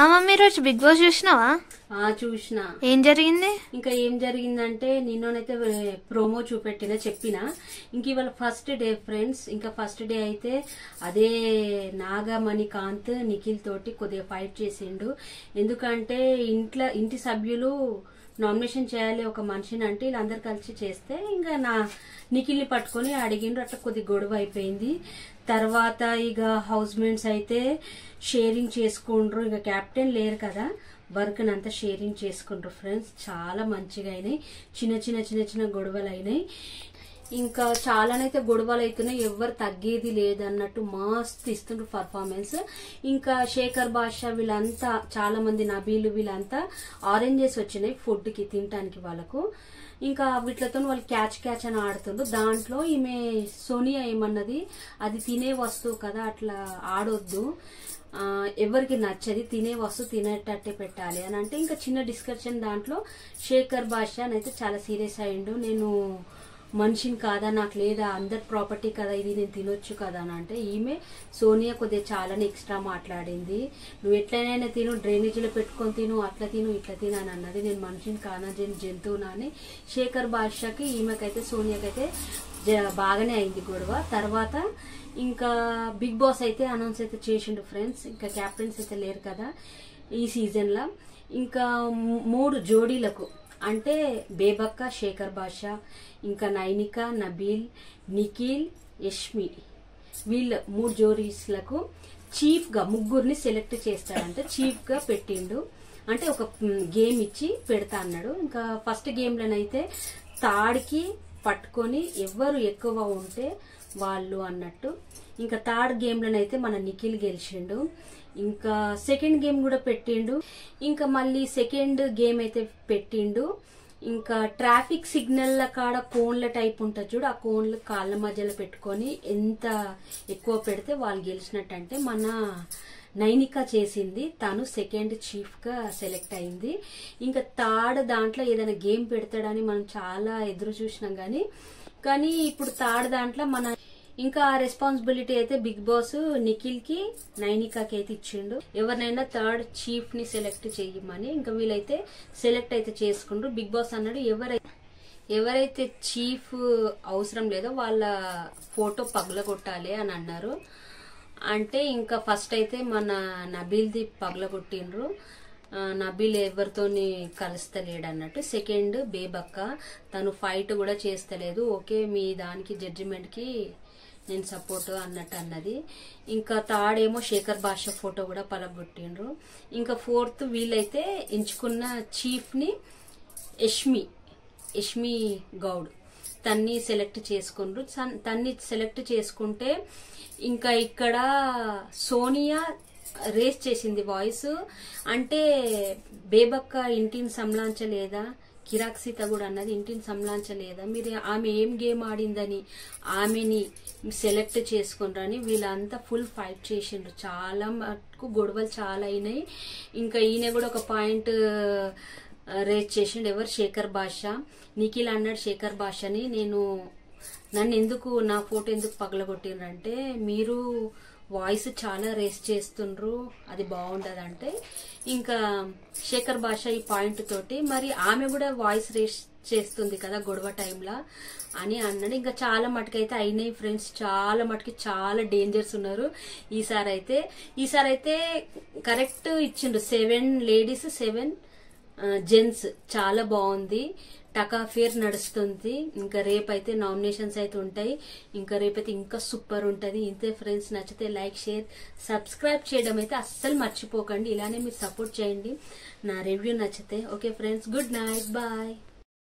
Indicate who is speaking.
Speaker 1: Mummy రోజు big boss చూసినావా?
Speaker 2: చూసిన.
Speaker 1: ఏం జరిగింది?
Speaker 2: ఇంకా ఏం జరిగిందంటే నిన్ననైతే ప్రోమో చూపెట్టిన చెప్పిన. ఇంక ఇవాళ ఫస్ట్ డే ఫ్రెండ్స్. ఇంకా ఫస్ట్ డే అయితే అదే నాగమణికాంత్ నిఖిల్ తోటి కొద్దిగా ఫైట్ చేసిండు. ఎందుకంటే ఇంటి సభ్యులు నామినేషన్ చేయాలి ఒక మనిషిని అంటే వీళ్ళందరు కలిసి చేస్తే ఇంకా నిఖిల్ని పట్టుకొని అడిగిండ్రు. అట్లా కొద్ది గొడవ అయిపోయింది. తర్వాత ఇక హౌస్ మేట్స్ అయితే షేరింగ్ చేసుకుండ్రు. ఇక కెప్టెన్ లేరు కదా, వర్క్ అంతా షేరింగ్ చేసుకుంటారు ఫ్రెండ్స్. చాలా మంచిగా అయినాయి. చిన్న గొడవలు అయినాయి. ఇంకా చాలానైతే గొడవలు అవుతున్నాయి. ఎవరు తగ్గేది లేదన్నట్టు మస్తు ఇస్తుండ్రు పర్ఫార్మెన్స్. ఇంకా శేఖర్ బాషా వీళ్ళంతా చాలా మంది, నబీలు వీళ్ళంతా ఆరెంజెస్ వచ్చినాయి ఫుడ్ కి తినటానికి వాళ్ళకు. ఇంకా వీటితో వాళ్ళు క్యాచ్ అని ఆడుతుండ్రు. దాంట్లో ఈమె సోనియా ఏమన్నది, అది తినే వస్తువు కదా, అట్లా ఆడొద్దు, ఎవరికి నచ్చది, తినే వస్తువు తినేటట్టే పెట్టాలి అని అంటే ఇంకా చిన్న డిస్కషన్. దాంట్లో శేఖర్ బాషా అయితే చాలా సీరియస్ అయ్యిండు. నేను మనిషిని కాదా, నాకు లేదా, అందరి ప్రాపర్టీ కదా ఇది, నేను తినొచ్చు కదా అని అంటే ఈమె సోనియా కొద్దిగా చాలానే ఎక్స్ట్రా మాట్లాడింది. నువ్వు ఎట్లయినా తిను, డ్రైనేజీలో పెట్టుకొని తిను, అట్లా తిను ఇట్లా తిను అని అన్నది. నేను మనిషిని కానా, జంతువునా అని శేఖర్ బాషాకి ఈమెకైతే సోనియాకైతే బాగానే అయింది గొడవ. తర్వాత ఇంకా బిగ్ బాస్ అయితే అనౌన్స్ అయితే చేసిండు ఫ్రెండ్స్. ఇంకా క్యాప్టెన్స్ అయితే లేరు కదా ఈ సీజన్ లా. ఇంకా 3 జోడీలకు అంటే బేబక్క, శేఖర్ బాషా, ఇంకా నైనిక, నబీల్, నిఖిల్, యష్మి, వీళ్ళ 3 జోడీస్లకు చీఫ్ గా ముగ్గురిని సెలెక్ట్ చేస్తాడంటే చీఫ్ గా పెట్టిండు. అంటే ఒక గేమ్ ఇచ్చి పెడతా అన్నాడు. ఇంకా ఫస్ట్ గేమ్ లోనైతే తాడికి పట్టుకొని ఎవరు ఎక్కువ ఉంటే వాళ్ళు అన్నట్టు. ఇంకా థర్డ్ గేమ్ లోనైతే మన నిఖిల్ గెలిచిండు. ఇంకా సెకండ్ గేమ్ కూడా పెట్టిండు. ఇంకా మళ్ళీ సెకండ్ గేమ్ అయితే పెట్టిండు. ఇంకా ట్రాఫిక్ సిగ్నల్ కాడ కోన్ల టైప్ ఉంటుంది చూడు, ఆ కోన్లు కాళ్ళ మధ్యలో పెట్టుకొని ఎంత ఎక్కువ పెడితే వాళ్ళు గెలిచినట్టు. అంటే మన నైనిక చేసింది, తను సెకండ్ చీఫ్ గా సెలెక్ట్ అయింది. ఇంకా థర్డ్ దాంట్లో ఏదైనా గేమ్ పెడతాడని మనం చాలా ఎదురు చూసినాం కానీ ఇప్పుడు థర్డ్ దాంట్లో మన ఇంకా రెస్పాన్సిబిలిటీ అయితే బిగ్ బాస్ నిఖిల్ కి, నైనికాకి అయితే ఇచ్చిండు. ఎవరినైనా థర్డ్ చీఫ్ ని సెలెక్ట్ చేయమని. ఇంకా వీళ్ళైతే సెలెక్ట్ అయితే చేసుకుండ్రు. బిగ్ బాస్ అన్నాడు ఎవరైతే చీఫ్ అవసరం లేదో వాళ్ళ ఫోటో పగలగొట్టాలి అని అన్నారు. అంటే ఇంకా ఫస్ట్ అయితే మన నబీల్ది పగలగొట్టిండ్రు. నబీల్ ఎవరితోని కలుస్తలేడు అన్నట్టు. సెకండ్ బేబక్క, తను ఫైట్ కూడా చేస్తలేదు, ఓకే మీ దానికి జడ్జిమెంట్ కి నేను సపోర్ట్ అన్నట్టు అన్నది. ఇంకా థర్డ్ ఏమో శేఖర్ బాషా ఫోటో కూడా పలగొట్టిండ్రు. ఇంకా ఫోర్త్ వీళ్ళైతే ఎంచుకున్న చీఫ్ ని యష్మి గౌడ్, తన్ని సెలెక్ట్ చేసుకుండ్రు. తన్ని సెలెక్ట్ చేసుకుంటే ఇంకా ఇక్కడ సోనియా రేస్ చేసింది వాయిస్. అంటే బేబక్క ఇంటిని సంలాంచలేదా, కిరాక్ సీత కూడా అన్నది ఇంటిని సంలాంచలేదా, మీరు ఆమె ఏం గేమ్ ఆడిందని ఆమెని సెలెక్ట్ చేసుకుంటారని వీళ్ళంతా ఫుల్ ఫైట్ చేసిండ్రు. చాలా మటుకు గొడవలు చాలా అయినాయి. ఇంకా ఈయన కూడా ఒక పాయింట్ రేస్ చేసిండు. ఎవరు? శేఖర్ బాషా. నిఖిల్ అన్నాడు శేఖర్ బాషాని, నన్ను ఎందుకు, నా ఫోటో ఎందుకు పగలగొట్టిండ్రంటే మీరు వాయిస్ చాలా రేస్ చేస్తుండ్రు, అది బాగుండదు అంటే. ఇంకా శేఖర్ బాషా ఈ పాయింట్ తోటి మరి ఆమె కూడా వాయిస్ రేస్ చేస్తుంది కదా గొడవ టైంలా అని అన్నాడు. ఇంకా చాలా మటుకైతే అయినాయి ఫ్రెండ్స్. చాలా మటుకి చాలా డేంజర్స్ ఉన్నారు ఈసారి అయితే కరెక్ట్ ఇచ్చిండ్రు. 7 లేడీస్ 7 జెంట్స్. చాలా బాగుంది. టకాఫేర్ నడుస్తుంది. ఇంకా రేపైతే నామినేషన్స్ అయితే ఉంటాయి. ఇంకా రేపైతే ఇంకా సూపర్ ఉంటది. ఇంతే ఫ్రెండ్స్. నచ్చితే లైక్, షేర్, సబ్స్క్రైబ్ చేయడం అయితే అస్సలు మర్చిపోకండి. ఇలానే మీరు సపోర్ట్ చేయండి నా రివ్యూ నచ్చితే. Okay friends, good night, bye.